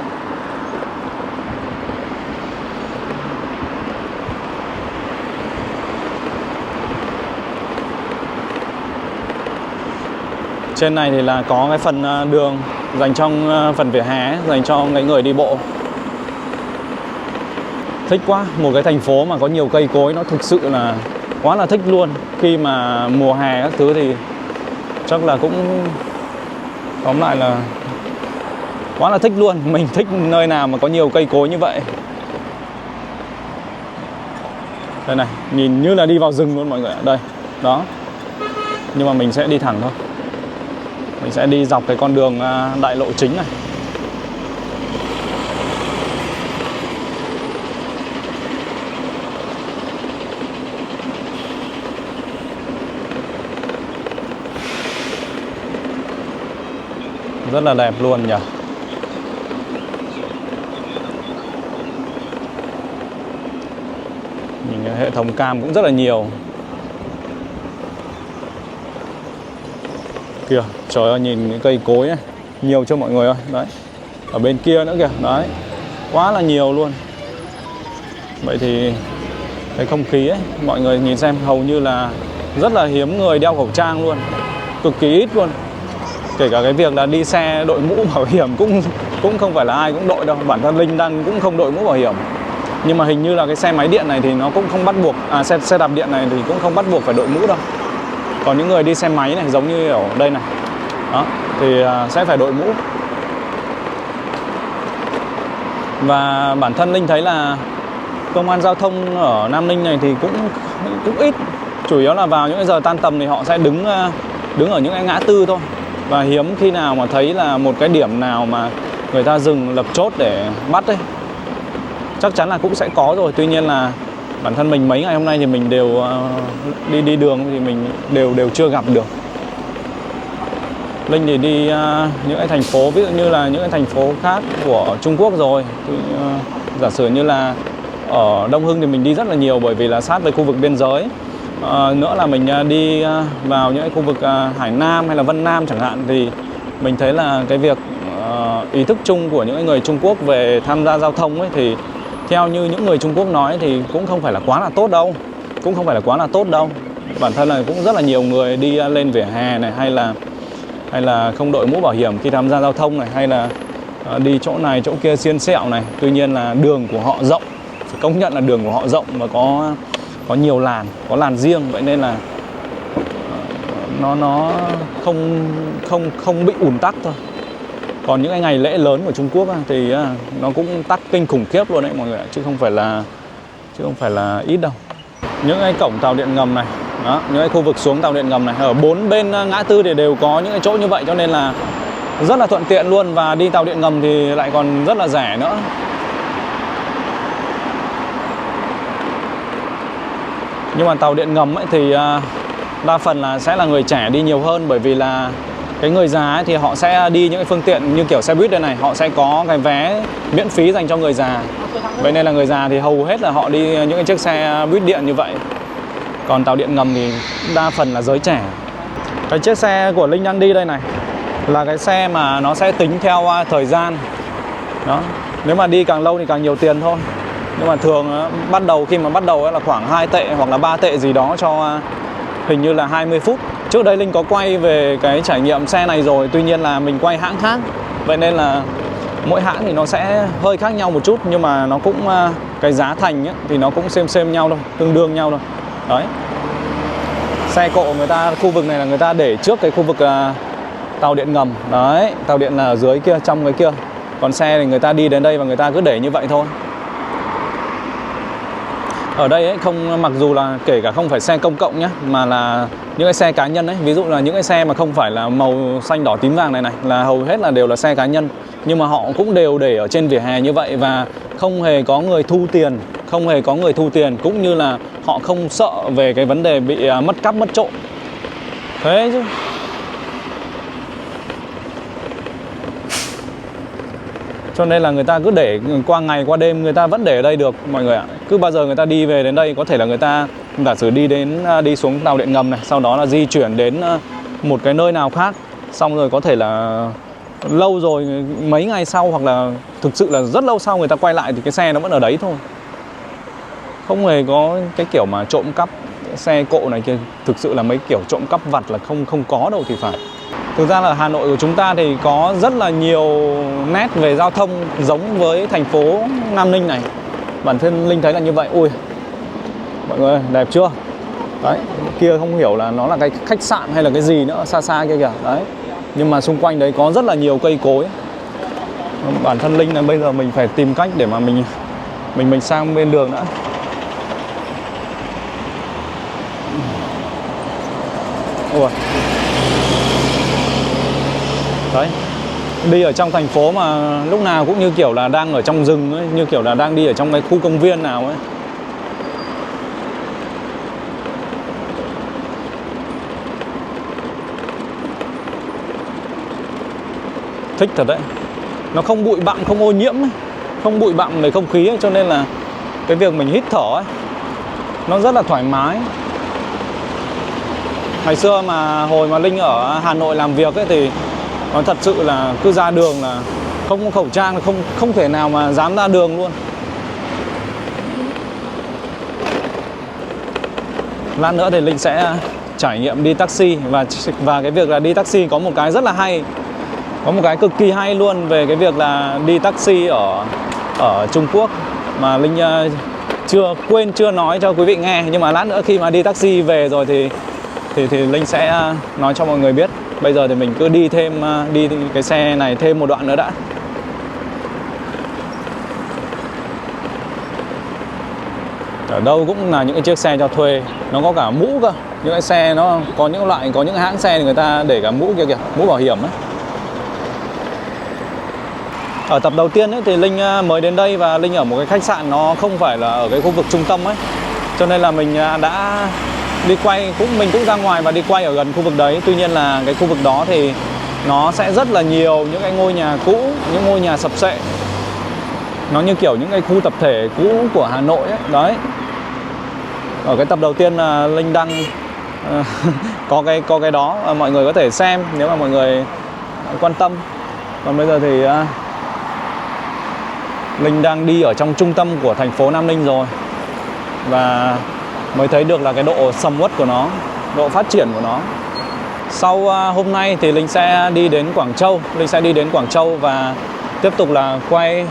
Trên này thì là có cái phần đường dành cho phần vỉa hè, dành cho người đi bộ. Thích quá, một cái thành phố mà có nhiều cây cối nó thực sự là quá là thích luôn. Khi mà mùa hè các thứ thì chắc là cũng tóm lại là quá là thích luôn. Mình thích nơi nào mà có nhiều cây cối như vậy. Đây này, nhìn như là đi vào rừng luôn mọi người ạ. Đây, đó. Nhưng mà mình sẽ đi thẳng thôi. Mình sẽ đi dọc cái con đường đại lộ chính này. Rất là đẹp luôn nhỉ. Nhìn hệ thống cam cũng rất là nhiều. Kìa, trời ơi, nhìn cái cây cối ấy, nhiều cho mọi người ơi. Đấy, ở bên kia nữa kìa, đấy, quá là nhiều luôn. Vậy thì cái không khí ấy, mọi người nhìn xem, hầu như là rất là hiếm người đeo khẩu trang luôn, cực kỳ ít luôn. Kể cả cái việc là đi xe đội mũ bảo hiểm cũng không phải là ai cũng đội đâu. Bản thân Linh cũng không đội mũ bảo hiểm. Nhưng mà hình như là cái xe máy điện này thì nó cũng không bắt buộc, xe đạp điện này thì cũng không bắt buộc phải đội mũ đâu. Còn những người đi xe máy này, giống như ở đây này, đó, thì sẽ phải đội mũ. Và bản thân Linh thấy là công an giao thông ở Nam Ninh này thì cũng ít. Chủ yếu là vào những cái giờ tan tầm thì họ sẽ đứng ở những cái ngã tư thôi. Và hiếm khi nào mà thấy là một cái điểm nào mà người ta dừng lập chốt để bắt ấy. Chắc chắn là cũng sẽ có rồi. Tuy nhiên là bản thân mình mấy ngày hôm nay thì mình đều đi đường thì mình đều chưa gặp được. Linh thì đi những cái thành phố, ví dụ như là những cái thành phố khác của Trung Quốc rồi thì, giả sử như là ở Đông Hưng thì mình đi rất là nhiều, bởi vì là sát với khu vực biên giới. Nữa là mình đi vào những cái khu vực Hải Nam hay là Vân Nam chẳng hạn, thì mình thấy là cái việc ý thức chung của những người Trung Quốc về tham gia giao thông ấy, thì theo như những người Trung Quốc nói thì cũng không phải là quá là tốt đâu. Bản thân là cũng rất là nhiều người đi lên vỉa hè này, hay là không đội mũ bảo hiểm khi tham gia giao thông này, hay là đi chỗ này chỗ kia xiên xẹo này. Tuy nhiên là đường của họ rộng, phải công nhận là đường của họ rộng và có nhiều làn, có làn riêng, vậy nên là nó không bị ùn tắc thôi. Còn những cái ngày lễ lớn của Trung Quốc thì nó cũng tắc kinh khủng khiếp luôn đấy mọi người ạ, chứ không phải là ít đâu. Những cái cổng tàu điện ngầm này, đó, những cái khu vực xuống tàu điện ngầm này, ở 4 bên ngã tư thì đều có những cái chỗ như vậy, cho nên là rất là thuận tiện luôn. Và đi tàu điện ngầm thì lại còn rất là rẻ nữa. Nhưng mà tàu điện ngầm ấy thì đa phần là sẽ là người trẻ đi nhiều hơn, bởi vì là cái người già ấy thì họ sẽ đi những cái phương tiện như kiểu xe buýt đây này, họ sẽ có cái vé miễn phí dành cho người già. Vậy nên là người già thì hầu hết là họ đi những cái chiếc xe buýt điện như vậy. Còn tàu điện ngầm thì đa phần là giới trẻ. Cái chiếc xe của Linh đang đi đây này là cái xe mà nó sẽ tính theo thời gian. Đó, nếu mà đi càng lâu thì càng nhiều tiền thôi. Nhưng mà thường khi mà bắt đầu là khoảng 2 tệ hoặc là 3 tệ gì đó cho hình như là 20 phút. Trước đây Linh có quay về cái trải nghiệm xe này rồi, tuy nhiên là mình quay hãng khác. Vậy nên là mỗi hãng thì nó sẽ hơi khác nhau một chút, nhưng mà nó cũng cái giá thành ấy, thì nó cũng xem nhau thôi, tương đương nhau thôi. Đấy. Xe cộ người ta, khu vực này là người ta để trước cái khu vực tàu điện ngầm. Đấy, tàu điện là ở dưới kia, trong cái kia. Còn xe thì người ta đi đến đây và người ta cứ để như vậy thôi. Ở đây ấy, mặc dù là kể cả không phải xe công cộng nhé, mà là những cái xe cá nhân ấy, ví dụ là những cái xe mà không phải là màu xanh đỏ tím vàng này là hầu hết là đều là xe cá nhân, nhưng mà họ cũng đều để ở trên vỉa hè như vậy và không hề có người thu tiền, cũng như là họ không sợ về cái vấn đề bị mất cắp mất trộm. Thế chứ. Cho nên là người ta cứ để qua ngày qua đêm, người ta vẫn để ở đây được mọi người ạ. Cứ bao giờ người ta đi về đến đây, có thể là người ta giả sử đi xuống tàu điện ngầm này, sau đó là di chuyển đến một cái nơi nào khác, xong rồi có thể là lâu rồi, mấy ngày sau hoặc là thực sự là rất lâu sau người ta quay lại thì cái xe nó vẫn ở đấy thôi. Không hề có cái kiểu mà trộm cắp xe cộ này kia. Thực sự là mấy kiểu trộm cắp vặt là không có đâu thì phải. Thực ra là Hà Nội của chúng ta thì có rất là nhiều nét về giao thông giống với thành phố Nam Ninh này. Bản thân Linh thấy là như vậy. Ui, mọi người đẹp chưa? Đấy, kia không hiểu là nó là cái khách sạn hay là cái gì nữa, xa xa kia kìa. Đấy, nhưng mà xung quanh đấy có rất là nhiều cây cối. Bản thân Linh là bây giờ mình phải tìm cách để mà mình sang bên đường nữa. Ui. Đấy, đi ở trong thành phố mà lúc nào cũng như kiểu là đang ở trong rừng ấy, như kiểu là đang đi ở trong cái khu công viên nào ấy. Thích thật đấy. Nó không bụi bặm, không ô nhiễm ấy, không bụi bặm về không khí ấy, cho nên là cái việc mình hít thở ấy nó rất là thoải mái. Ngày xưa mà hồi mà Linh ở Hà Nội làm việc ấy thì nó thật sự là cứ ra đường là không có khẩu trang, không thể nào mà dám ra đường luôn. Lát nữa thì Linh sẽ trải nghiệm đi taxi, và cái việc là đi taxi có một cái rất là hay, có một cái cực kỳ hay luôn về cái việc là đi taxi ở Trung Quốc mà Linh chưa nói cho quý vị nghe, nhưng mà lát nữa khi mà đi taxi về rồi thì Linh sẽ nói cho mọi người biết. Bây giờ thì mình cứ đi cái xe này thêm một đoạn nữa đã. Ở đâu cũng là những cái chiếc xe cho thuê, nó có cả mũ cơ. Những cái xe nó có những hãng xe thì người ta để cả mũ kia kìa, mũ bảo hiểm ấy. Ở tập đầu tiên ấy thì Linh mới đến đây và Linh ở một cái khách sạn nó không phải là ở cái khu vực trung tâm ấy, cho nên là mình đã đi quay, mình cũng ra ngoài và đi quay ở gần khu vực đấy. Tuy nhiên là cái khu vực đó thì nó sẽ rất là nhiều những cái ngôi nhà cũ, những ngôi nhà sập xệ, nó như kiểu những cái khu tập thể cũ của Hà Nội ấy. Đấy. Ở cái tập đầu tiên là Linh đăng có cái đó, mọi người có thể xem nếu mà mọi người quan tâm. Còn bây giờ thì Linh đang đi ở trong trung tâm của thành phố Nam Ninh rồi, và mới thấy được là cái độ sầm uất của nó, độ phát triển của nó. Sau hôm nay thì Linh sẽ đi đến Quảng Châu và tiếp tục là quay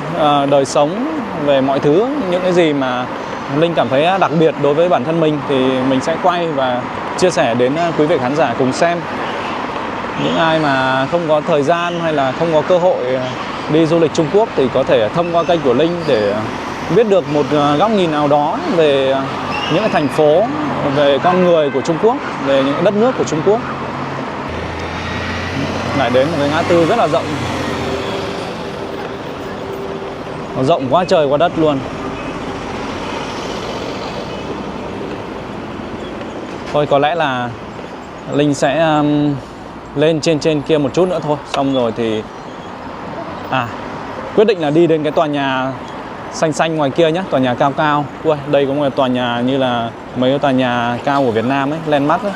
đời sống về mọi thứ, những cái gì mà Linh cảm thấy đặc biệt đối với bản thân mình thì mình sẽ quay và chia sẻ đến quý vị khán giả cùng xem. Những ai mà không có thời gian hay là không có cơ hội đi du lịch Trung Quốc thì có thể thông qua kênh của Linh để biết được một góc nhìn nào đó về những cái thành phố, về con người của Trung Quốc, về những đất nước của Trung Quốc. Lại đến một cái ngã tư rất là rộng, nó rộng quá trời quá đất luôn. Thôi có lẽ là Linh sẽ lên trên kia một chút nữa thôi. Xong rồi thì quyết định là đi đến cái tòa nhà xanh ngoài kia nhé, tòa nhà cao cao. Ui, đây có một tòa nhà như là mấy cái tòa nhà cao của Việt Nam ấy, landmark ấy.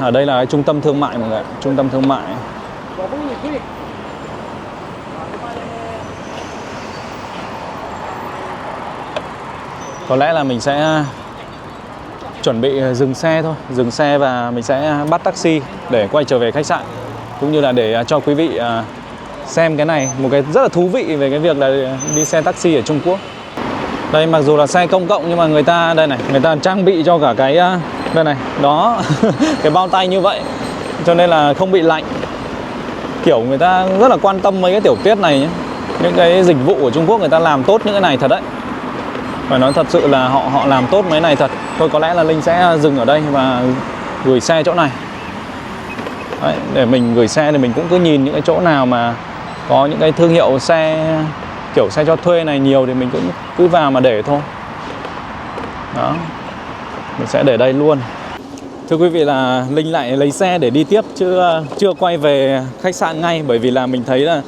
Ở đây là cái trung tâm thương mại mọi người, trung tâm thương mại. Có lẽ là mình sẽ chuẩn bị dừng xe và mình sẽ bắt taxi để quay trở về khách sạn, cũng như là để cho quý vị xem cái này, một cái rất là thú vị về cái việc là đi xe taxi ở Trung Quốc. Đây mặc dù là xe công cộng nhưng mà người ta đây này, người ta trang bị cho cả cái đây này, đó cái bao tay như vậy, cho nên là không bị lạnh. Kiểu người ta rất là quan tâm mấy cái tiểu tiết này nhé. Những cái dịch vụ của Trung Quốc người ta làm tốt những cái này thật đấy. Phải nói thật sự là họ làm tốt mấy này thật. Thôi có lẽ là Linh sẽ dừng ở đây và gửi xe chỗ này. Đấy, để mình gửi xe thì mình cũng cứ nhìn những cái chỗ nào mà có những cái thương hiệu xe kiểu xe cho thuê này nhiều thì mình cũng cứ vào mà để thôi. Đó, mình sẽ để đây luôn. Thưa quý vị là Linh lại lấy xe để đi tiếp chứ chưa quay về khách sạn ngay, bởi vì là mình thấy là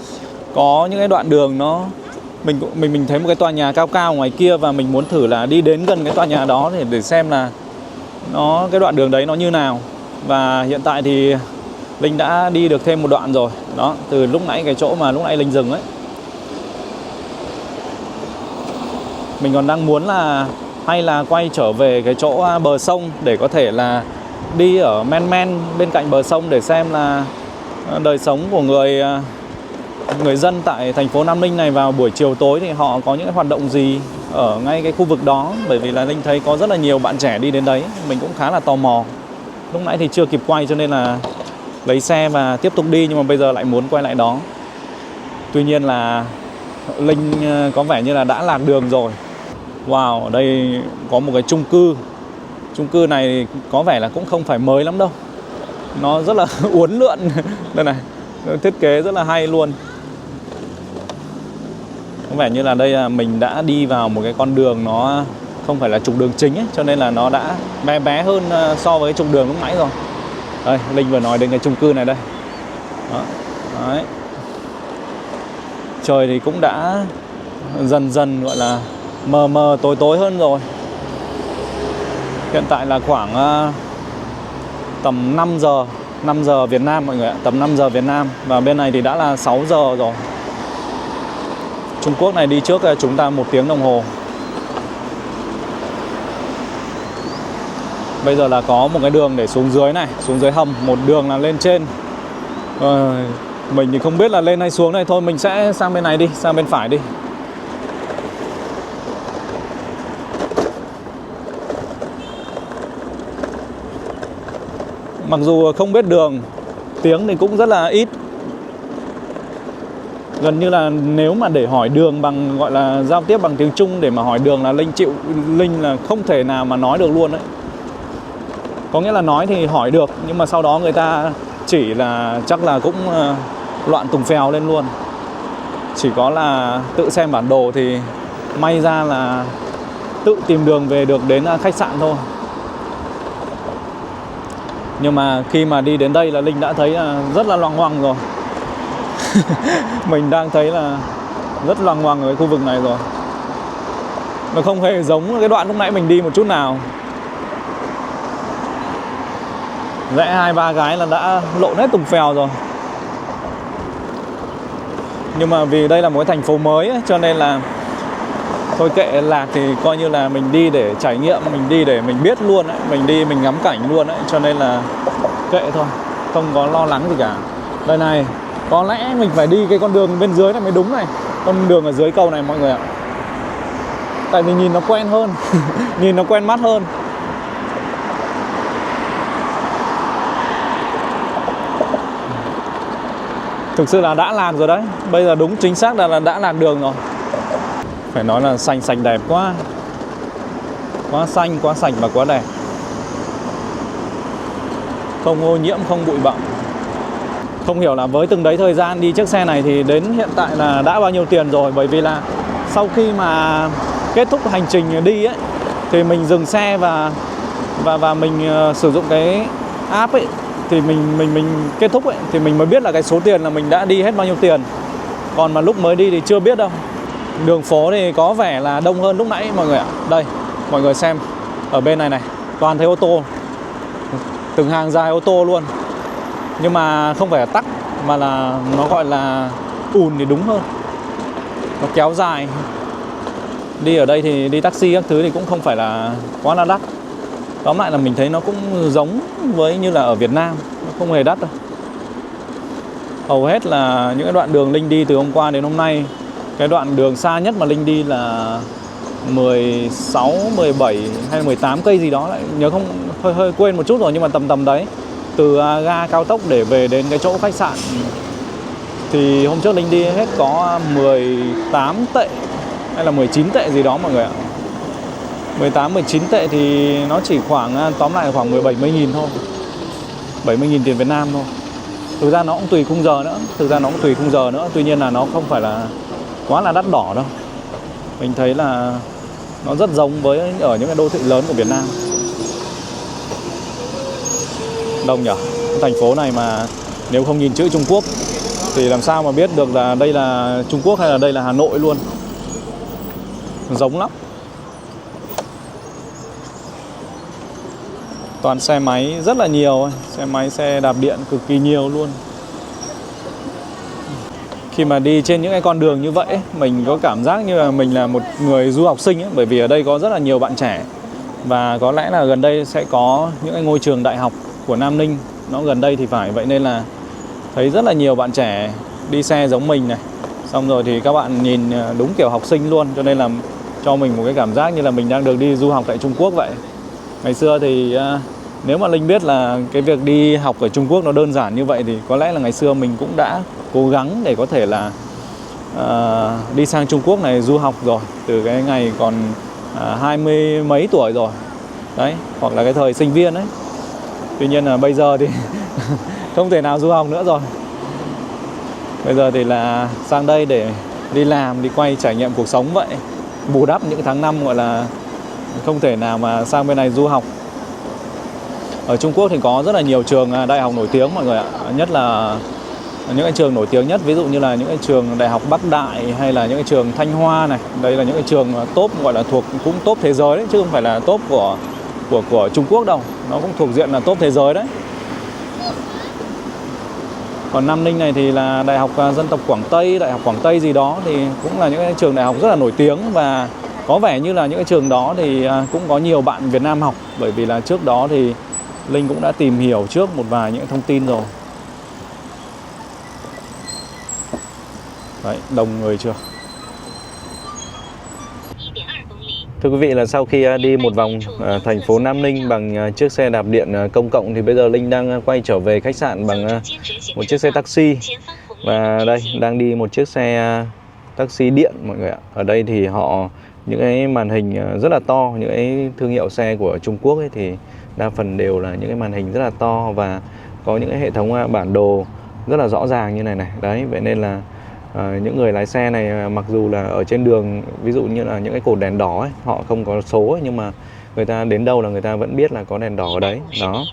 có những cái đoạn đường nó mình thấy một cái tòa nhà cao cao ngoài kia và mình muốn thử là đi đến gần cái tòa nhà đó để xem là cái đoạn đường đấy nó như nào. Và hiện tại thì Linh đã đi được thêm một đoạn rồi. Đó, từ lúc nãy cái chỗ mà lúc nãy Linh dừng ấy. Mình còn đang muốn là hay là quay trở về cái chỗ bờ sông để có thể là đi ở men bên cạnh bờ sông để xem là đời sống của người dân tại thành phố Nam Ninh này vào buổi chiều tối thì họ có những hoạt động gì ở ngay cái khu vực đó. Bởi vì là Linh thấy có rất là nhiều bạn trẻ đi đến đấy, mình cũng khá là tò mò. Lúc nãy thì chưa kịp quay cho nên là lấy xe và tiếp tục đi, nhưng mà bây giờ lại muốn quay lại đó. Tuy nhiên là Linh có vẻ như là đã lạc đường rồi. Wow, ở đây có một cái chung cư. Chung cư này có vẻ là cũng không phải mới lắm đâu. Nó rất là uốn lượn. Đây này, thiết kế rất là hay luôn. Có vẻ như là đây là mình đã đi vào một cái con đường nó không phải là trục đường chính ấy, cho nên là nó đã bé hơn so với trục đường lúc nãy rồi. Đây, Linh vừa nói đến cái chung cư này đây. Đó. Đấy. Trời thì cũng đã dần dần gọi là mờ mờ tối tối hơn rồi. Hiện tại là khoảng tầm 5 giờ Việt Nam mọi người ạ, tầm 5 giờ Việt Nam. Và bên này thì đã là 6 giờ rồi. Trung Quốc này đi trước chúng ta 1 tiếng đồng hồ. Bây giờ là có một cái đường để xuống dưới này, xuống dưới hầm, một đường là lên trên. Mình thì không biết là lên hay xuống này, thôi mình sẽ sang bên này đi, sang bên phải đi. Mặc dù không biết đường, tiếng thì cũng rất là ít. Gần như là nếu mà để hỏi đường bằng gọi là giao tiếp bằng tiếng Trung để mà hỏi đường là Linh là không thể nào mà nói được luôn đấy. Có nghĩa là nói thì hỏi được, nhưng mà sau đó người ta chỉ là chắc là cũng loạn tùng phèo lên luôn. Chỉ có là tự xem bản đồ thì may ra là tự tìm đường về được đến khách sạn thôi. Nhưng mà khi mà đi đến đây là Linh đã thấy là rất là loằng ngoằng rồi. Mình đang thấy là rất loằng ngoằng ở cái khu vực này rồi. Nó không hề giống cái đoạn lúc nãy mình đi một chút nào. Rẽ 2-3 cái là đã lộn hết tùng phèo rồi. Nhưng mà vì đây là một cái thành phố mới ấy, cho nên là thôi kệ, lạc thì coi như là mình đi để trải nghiệm, mình đi để mình biết luôn ấy, mình đi mình ngắm cảnh luôn ấy, cho nên là kệ thôi, không có lo lắng gì cả. Đây này, có lẽ mình phải đi cái con đường bên dưới này mới đúng này, con đường ở dưới cầu này mọi người ạ. Tại vì nhìn nó quen hơn, nhìn nó quen mắt hơn. Thực sự là đã lạc rồi đấy. Bây giờ đúng chính xác là đã lạc đường rồi. Phải nói là xanh xanh đẹp quá. Quá xanh, quá sạch và quá đẹp. Không ô nhiễm, không bụi bặm. Không hiểu là với từng đấy thời gian đi chiếc xe này thì đến hiện tại là đã bao nhiêu tiền rồi. Bởi vì là sau khi mà kết thúc hành trình đi ấy, thì mình dừng xe và mình sử dụng cái app ấy, thì mình kết thúc ấy, thì mình mới biết là cái số tiền là mình đã đi hết bao nhiêu tiền. Còn mà lúc mới đi thì chưa biết đâu. Đường phố thì có vẻ là đông hơn lúc nãy mọi người ạ. Đây, mọi người xem, ở bên này này, toàn thấy ô tô, từng hàng dài ô tô luôn. Nhưng mà không phải là tắc, mà là nó gọi là ùn thì đúng hơn. Nó kéo dài. Đi ở đây thì đi taxi các thứ thì cũng không phải là quá là đắt. Tóm lại là mình thấy nó cũng giống với như là ở Việt Nam, nó không hề đắt đâu. Hầu hết là những cái đoạn đường Linh đi từ hôm qua đến hôm nay, cái đoạn đường xa nhất mà Linh đi là 16, 17 hay 18 cây gì đó, lại nhớ không, hơi quên một chút rồi, nhưng mà tầm đấy. Từ ga cao tốc để về đến cái chỗ khách sạn thì hôm trước Linh đi hết có 18 tệ hay là 19 tệ gì đó mọi người ạ. 18, 19 tệ thì nó chỉ khoảng, tóm lại khoảng 17-20 nghìn thôi, 70 nghìn tiền Việt Nam thôi. Thực ra nó cũng tùy khung giờ nữa. Tuy nhiên là nó không phải là quá là đắt đỏ đâu. Mình thấy là nó rất giống với ở những cái đô thị lớn của Việt Nam. Đông nhỉ? Thành phố này mà nếu không nhìn chữ Trung Quốc thì làm sao mà biết được là đây là Trung Quốc hay là đây là Hà Nội luôn. Giống lắm. Toàn xe máy rất là nhiều, xe máy, xe đạp điện cực kỳ nhiều luôn. Khi mà đi trên những cái con đường như vậy, mình có cảm giác như là mình là một người du học sinh ấy, bởi vì ở đây có rất là nhiều bạn trẻ. Và có lẽ là gần đây sẽ có những cái ngôi trường đại học của Nam Ninh, nó gần đây thì phải. Vậy nên là thấy rất là nhiều bạn trẻ đi xe giống mình này. Xong rồi thì các bạn nhìn đúng kiểu học sinh luôn, cho nên là cho mình một cái cảm giác như là mình đang được đi du học tại Trung Quốc vậy. Ngày xưa thì nếu mà Linh biết là cái việc đi học ở Trung Quốc nó đơn giản như vậy thì có lẽ là ngày xưa mình cũng đã cố gắng để có thể là đi sang Trung Quốc này du học rồi, từ cái ngày còn 20 mấy tuổi rồi đấy, hoặc là cái thời sinh viên ấy. Tuy nhiên là bây giờ thì không thể nào du học nữa rồi. Bây giờ thì là sang đây để đi làm, đi quay trải nghiệm cuộc sống vậy, bù đắp những tháng năm gọi là không thể nào mà sang bên này du học. Ở Trung Quốc thì có rất là nhiều trường đại học nổi tiếng mọi người ạ. Nhất là Những cái trường nổi tiếng nhất ví dụ như là những cái trường Đại học Bắc Đại hay là những cái trường Thanh Hoa này. Đây là những cái trường top, gọi là thuộc cũng top thế giới đấy, chứ không phải là top của Trung Quốc đâu. Nó cũng thuộc diện là top thế giới đấy. Còn Nam Ninh này thì là Đại học Dân tộc Quảng Tây, Đại học Quảng Tây gì đó, thì cũng là những cái trường đại học rất là nổi tiếng. Và có vẻ như là những cái trường đó thì cũng có nhiều bạn Việt Nam học. Bởi vì là trước đó thì Linh cũng đã tìm hiểu trước một vài những thông tin rồi. Đấy, đông người chưa? Thưa quý vị, là sau khi đi một vòng thành phố Nam Ninh bằng chiếc xe đạp điện công cộng thì bây giờ Linh đang quay trở về khách sạn bằng một chiếc xe taxi. Và đây, đang đi một chiếc xe taxi điện mọi người ạ. Ở đây thì họ những cái màn hình rất là to, những cái thương hiệu xe của Trung Quốc ấy thì đa phần đều là những cái màn hình rất là to và có những cái hệ thống bản đồ rất là rõ ràng như này này. Đấy, vậy nên là những người lái xe này mặc dù là ở trên đường, ví dụ như là những cái cột đèn đỏ ấy, họ không có số ấy, nhưng mà người ta đến đâu là người ta vẫn biết là có đèn đỏ ở đấy. Đó.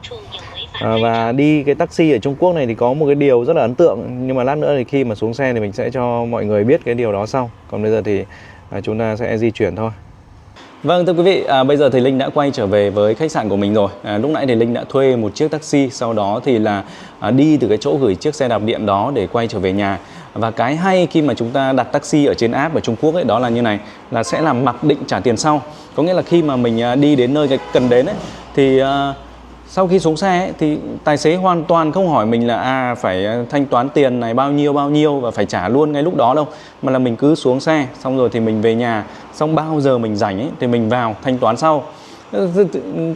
Và đi cái taxi ở Trung Quốc này thì có một cái điều rất là ấn tượng, nhưng mà lát nữa thì khi mà xuống xe thì mình sẽ cho mọi người biết cái điều đó sau. Còn bây giờ thì chúng ta sẽ di chuyển thôi. Vâng, thưa quý vị, bây giờ thì Linh đã quay trở về với khách sạn của mình rồi. Lúc nãy thì Linh đã thuê một chiếc taxi, sau đó thì là đi từ cái chỗ gửi chiếc xe đạp điện đó để quay trở về nhà. Và cái hay khi mà chúng ta đặt taxi ở trên app ở Trung Quốc ấy, đó là như này, là sẽ là mặc định trả tiền sau. Có nghĩa là khi mà mình đi đến nơi cần đến ấy, thì sau khi xuống xe ấy, thì tài xế hoàn toàn không hỏi mình là phải thanh toán tiền này bao nhiêu và phải trả luôn ngay lúc đó đâu. Mà là mình cứ xuống xe, xong rồi thì mình về nhà, xong bao giờ mình rảnh ấy, thì mình vào thanh toán sau.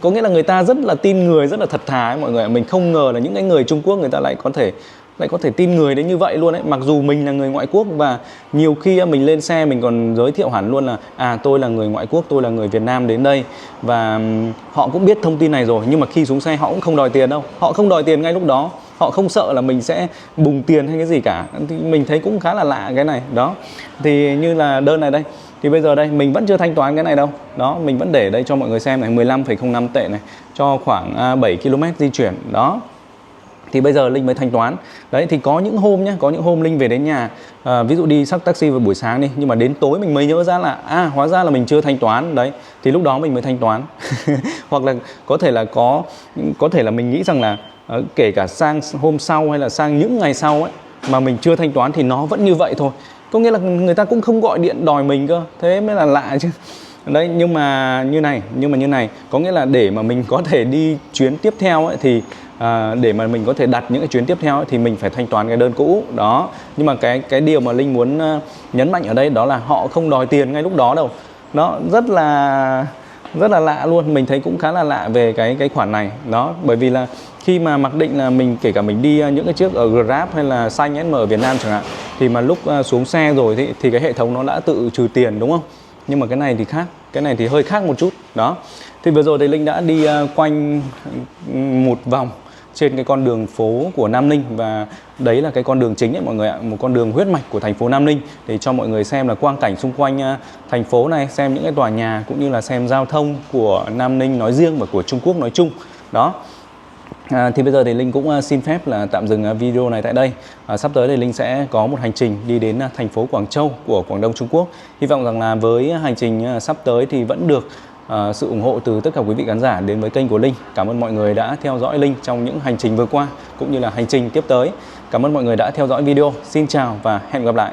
Có nghĩa là người ta rất là tin người, rất là thật thà ấy mọi người. Mình không ngờ là những cái người Trung Quốc người ta lại có thể tin người đến như vậy luôn ấy. Mặc dù mình là người ngoại quốc và nhiều khi mình lên xe mình còn giới thiệu hẳn luôn là tôi là người ngoại quốc, tôi là người Việt Nam đến đây. Và họ cũng biết thông tin này rồi, nhưng mà khi xuống xe họ cũng không đòi tiền đâu. Họ không đòi tiền ngay lúc đó. Họ không sợ là mình sẽ bùng tiền hay cái gì cả. Thì mình thấy cũng khá là lạ cái này. Đó. Thì như là đơn này đây, thì bây giờ đây mình vẫn chưa thanh toán cái này đâu. Đó, mình vẫn để đây cho mọi người xem này, 15,05 tệ này, cho khoảng 7 km di chuyển. Đó. Thì bây giờ Linh mới thanh toán. Đấy, thì có những hôm nhé, có những hôm Linh về đến nhà, ví dụ đi sắc taxi vào buổi sáng đi, nhưng mà đến tối mình mới nhớ ra là hóa ra là mình chưa thanh toán. Đấy, thì lúc đó mình mới thanh toán. Hoặc là có thể là mình nghĩ rằng là kể cả sang hôm sau hay là sang những ngày sau ấy mà mình chưa thanh toán thì nó vẫn như vậy thôi. Có nghĩa là người ta cũng không gọi điện đòi mình cơ. Thế mới là lạ chứ. Đấy, nhưng mà như này, có nghĩa là để mà mình có thể đi chuyến tiếp theo ấy, thì để mà mình có thể đặt những cái chuyến tiếp theo ấy, thì mình phải thanh toán cái đơn cũ đó. Nhưng mà cái điều mà Linh muốn nhấn mạnh ở đây đó là họ không đòi tiền ngay lúc đó đâu. Nó rất là lạ luôn. Mình thấy cũng khá là lạ về cái khoản này đó. Bởi vì là khi mà mặc định là mình, kể cả mình đi những cái chiếc ở Grab hay là Xanh SM ở Việt Nam chẳng hạn, thì mà lúc xuống xe rồi thì cái hệ thống nó đã tự trừ tiền, đúng không? Nhưng mà cái này thì khác, cái này thì hơi khác một chút. Đó. Thì vừa rồi thì Linh đã đi quanh một vòng trên cái con đường phố của Nam Ninh. Và đấy là cái con đường chính ấy mọi người ạ, một con đường huyết mạch của thành phố Nam Ninh, để cho mọi người xem là quang cảnh xung quanh thành phố này, xem những cái tòa nhà, cũng như là xem giao thông của Nam Ninh nói riêng và của Trung Quốc nói chung. Đó. Thì bây giờ thì Linh cũng xin phép là tạm dừng video này tại đây. Sắp tới thì Linh sẽ có một hành trình đi đến thành phố Quảng Châu của Quảng Đông Trung Quốc. Hy vọng rằng là với hành trình sắp tới thì vẫn được sự ủng hộ từ tất cả quý vị khán giả đến với kênh của Linh. Cảm ơn mọi người đã theo dõi Linh trong những hành trình vừa qua cũng như là hành trình tiếp tới. Cảm ơn mọi người đã theo dõi video. Xin chào và hẹn gặp lại.